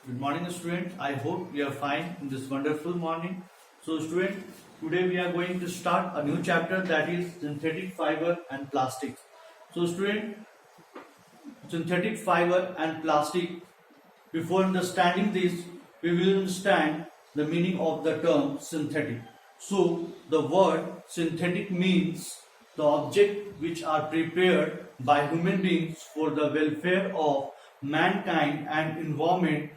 Good morning, students. I hope you are fine in this wonderful morning. So, students, today we are going to start a new chapter, that is synthetic fiber and plastics. So, student, synthetic fiber and plastic. Before understanding this, we will understand the meaning of the term synthetic. So, the word synthetic means the object which are prepared by human beings for the welfare of mankind and environment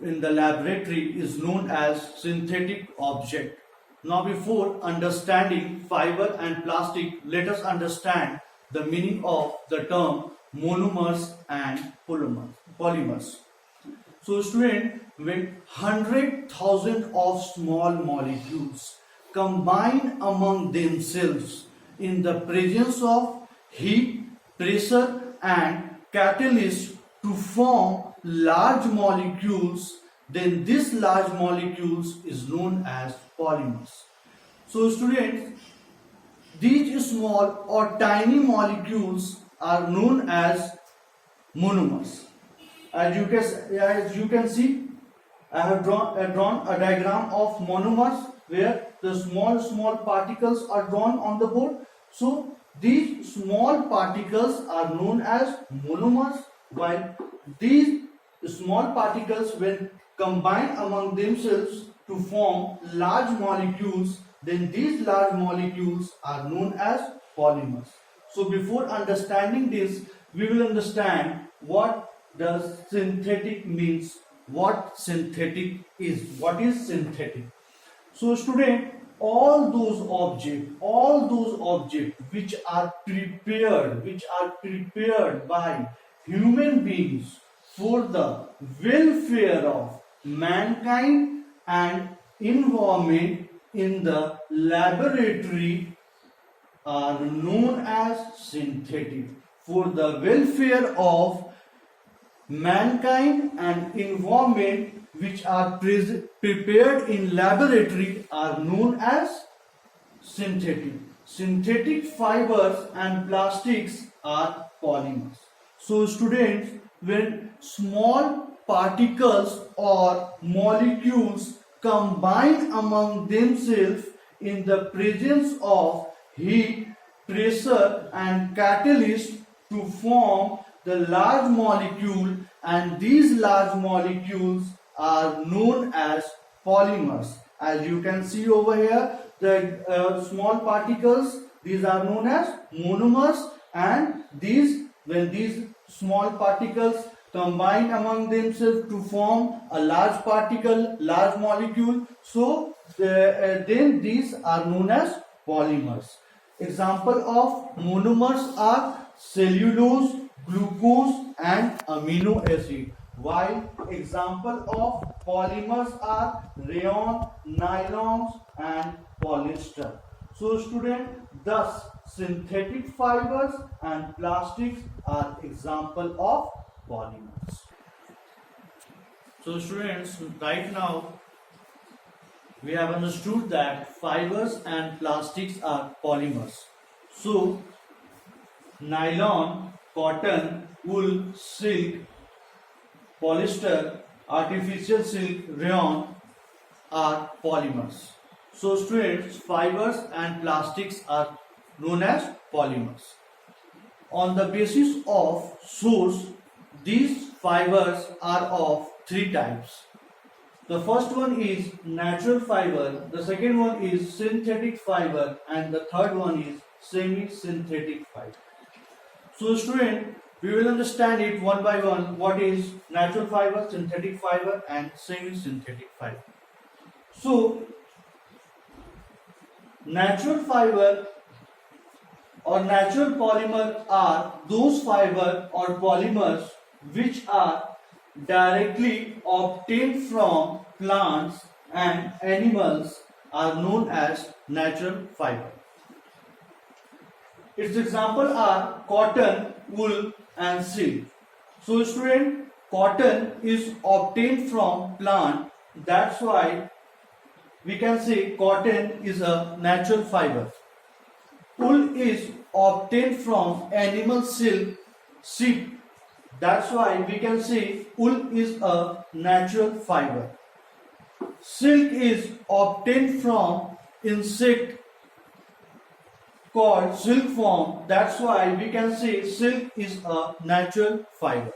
in the laboratory is known as synthetic object. Now, before understanding fiber and plastic, let us understand the meaning of the term monomers and polymers. So, student, when 100,000 of small molecules combine among themselves in the presence of heat, pressure, and catalyst to form large molecules, then this large molecules is known as polymers. So, students, these small or tiny molecules are known as monomers. As you can see, I have drawn a diagram of monomers where the small particles are drawn on the board. So these small particles are known as monomers, while these small particles, when combined among themselves to form large molecules, then these large molecules are known as polymers. So before understanding this, we will understand what does synthetic means, what synthetic is, what is synthetic. So student, all those objects which are prepared by human beings for the welfare of mankind and environment in the laboratory are known as synthetic. For the welfare of mankind and environment which are prepared in laboratory are known as synthetic. Synthetic fibers and plastics are polymers. So students, when small particles or molecules combine among themselves in the presence of heat, pressure, and catalyst to form the large molecule, and these large molecules are known as polymers. As you can see over here, the small particles, these are known as monomers, and when these small particles combine among themselves to form a large molecule, so then these are known as polymers. Example of monomers are cellulose, glucose, and amino acid, while example of polymers are rayon, nylons, and polyester. So student, thus synthetic fibers and plastics are example of polymers. So students, right now we have understood that fibers and plastics are polymers. So nylon, cotton, wool, silk, polyester, artificial silk, rayon are polymers. So students, fibers and plastics are known as polymers. On the basis of source, these fibers are of three types. The first one is natural fiber, the second one is synthetic fiber, and the third one is semi-synthetic fiber. So student, we will understand it one by one, what is natural fiber, synthetic fiber, and semi-synthetic fiber. So natural fiber or natural polymer are those fiber or polymers which are directly obtained from plants and animals are known as natural fiber. Its examples are cotton, wool, and silk. So student, cotton is obtained from plant, that's why we can say cotton is a natural fiber. Wool is obtained from animal silk, sheep, That's why we can say wool is a natural fiber. Silk is obtained from insect called silkworm. That's why we can say silk is a natural fiber.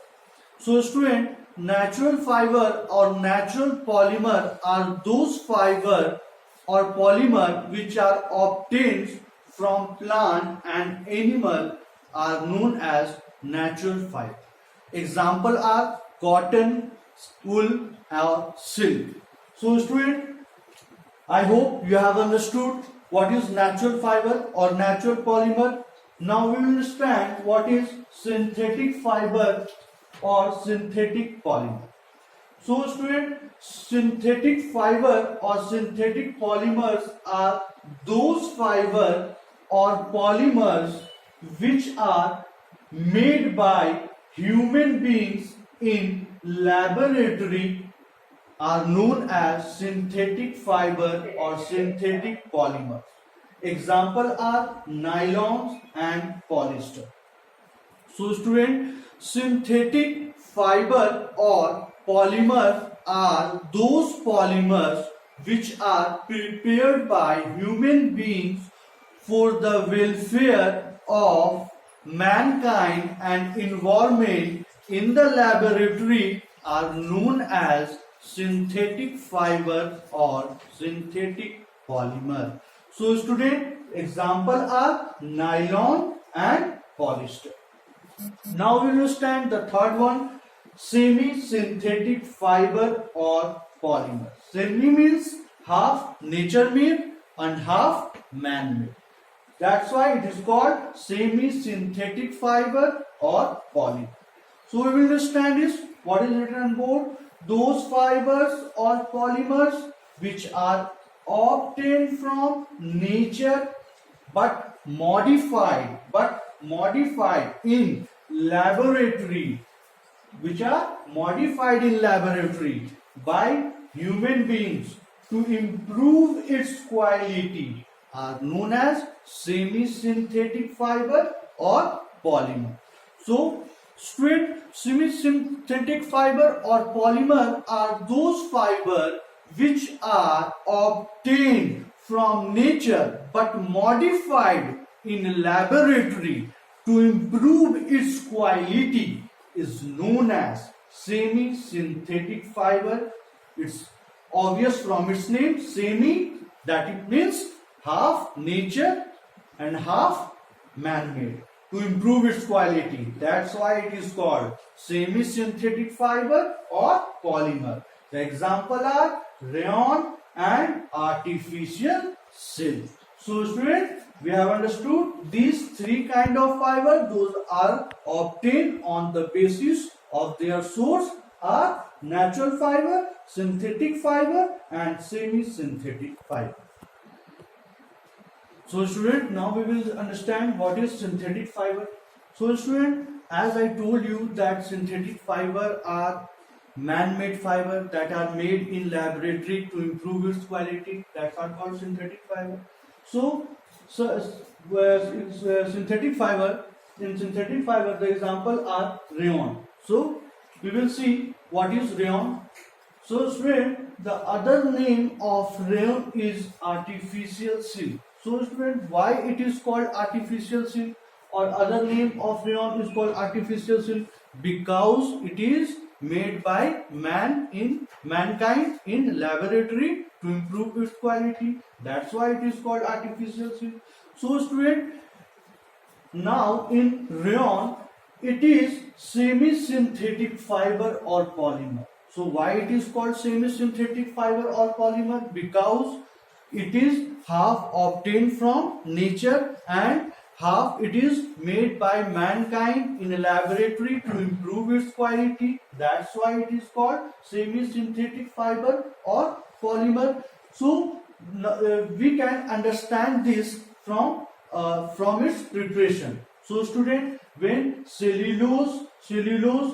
So student, natural fiber or natural polymer are those fiber or polymer which are obtained from plant and animal are known as natural fiber. Example are cotton, wool or silk. So student, I hope you have understood what is natural fiber or natural polymer. Now we will understand what is synthetic fiber or synthetic polymer. So student, synthetic fiber or synthetic polymers are those fiber or polymers which are made by human beings in laboratory are known as synthetic fiber or synthetic polymers. Example are nylons and polyester. So student, synthetic fiber or polymers are those polymers which are prepared by human beings for the welfare of mankind and environment in the laboratory are known as synthetic fiber or synthetic polymer. So student, example are nylon and polyester. Now we understand the third one, semi-synthetic fiber or polymer. Semi means half nature made and half man-made. That's why it is called semi-synthetic fiber or polymer. So we will understand is what is written on board. Those fibers or polymers which are obtained from nature but modified in laboratory, which are modified in laboratory by human beings to improve its quality are known as semi-synthetic fiber or polymer. So straight semi-synthetic fiber or polymer are those fiber which are obtained from nature but modified in laboratory to improve its quality is known as semi-synthetic fiber. It's obvious from its name, semi, that it means half nature and half man-made to improve its quality. That's why it is called semi-synthetic fiber or polymer. The example are rayon and artificial silk. So students, we have understood these three kind of fiber. Those are obtained on the basis of their source are natural fiber, synthetic fiber and semi-synthetic fiber. So student, now we will understand what is synthetic fiber. So student, as I told you that synthetic fiber are man-made fiber that are made in laboratory to improve its quality. That's are called synthetic fiber. So synthetic fiber, in synthetic fiber the example are rayon. So we will see what is rayon. So student, the other name of rayon is artificial silk. So student, why it is called artificial silk or other name of rayon is called artificial silk? Because it is made by mankind in laboratory to improve its quality. That's why it is called artificial silk. So student, now in rayon it is semi-synthetic fiber or polymer. So why it is called semi-synthetic fiber or polymer? Because it is half obtained from nature and half it is made by mankind in a laboratory to improve its quality. That's why it is called semi-synthetic fiber or polymer. So we can understand this from its preparation. So student, when cellulose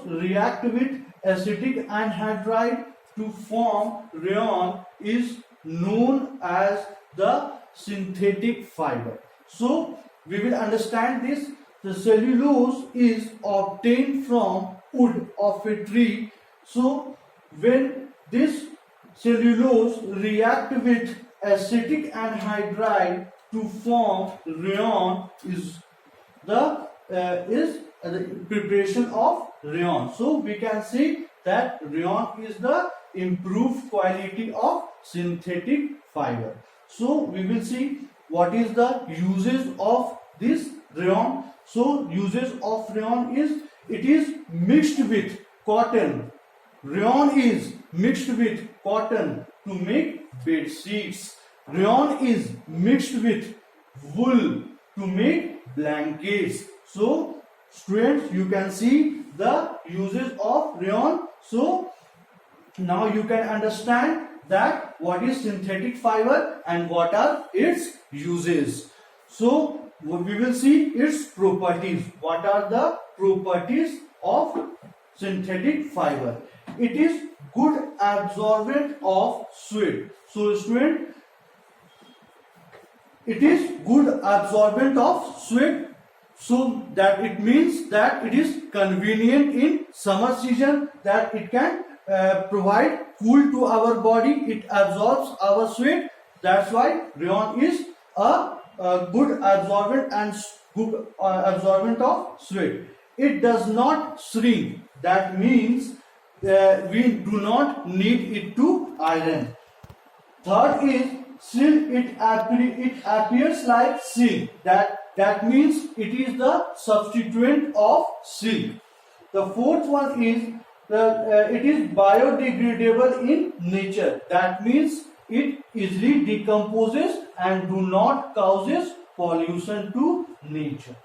react with acetic anhydride to form rayon is known as the synthetic fiber. So we will understand this. The cellulose is obtained from wood of a tree. So when this cellulose react with acetic anhydride to form rayon is the preparation of rayon. So we can see that rayon is the improved quality of synthetic fiber. So we will see what is the uses of this rayon. So uses of rayon is, it is mixed with cotton. Rayon is mixed with cotton to make bed sheets. Rayon is mixed with wool to make blankets. So students, you can see the uses of rayon. So now you can understand that what is synthetic fiber and what are its uses. So we will see its properties. What are the properties of synthetic fiber? It is good absorbent of sweat. So student, it is good absorbent of sweat. So that it means that it is convenient in summer season, that it can provide cool to our body. It absorbs our sweat. That's why rayon is a good absorbent and good absorbent of sweat. It does not shrink. That means we do not need it to iron. Third is silk. It appears like silk. That means it is the substituent of silk. The fourth one is it is biodegradable in nature. That means it easily decomposes and do not causes pollution to nature.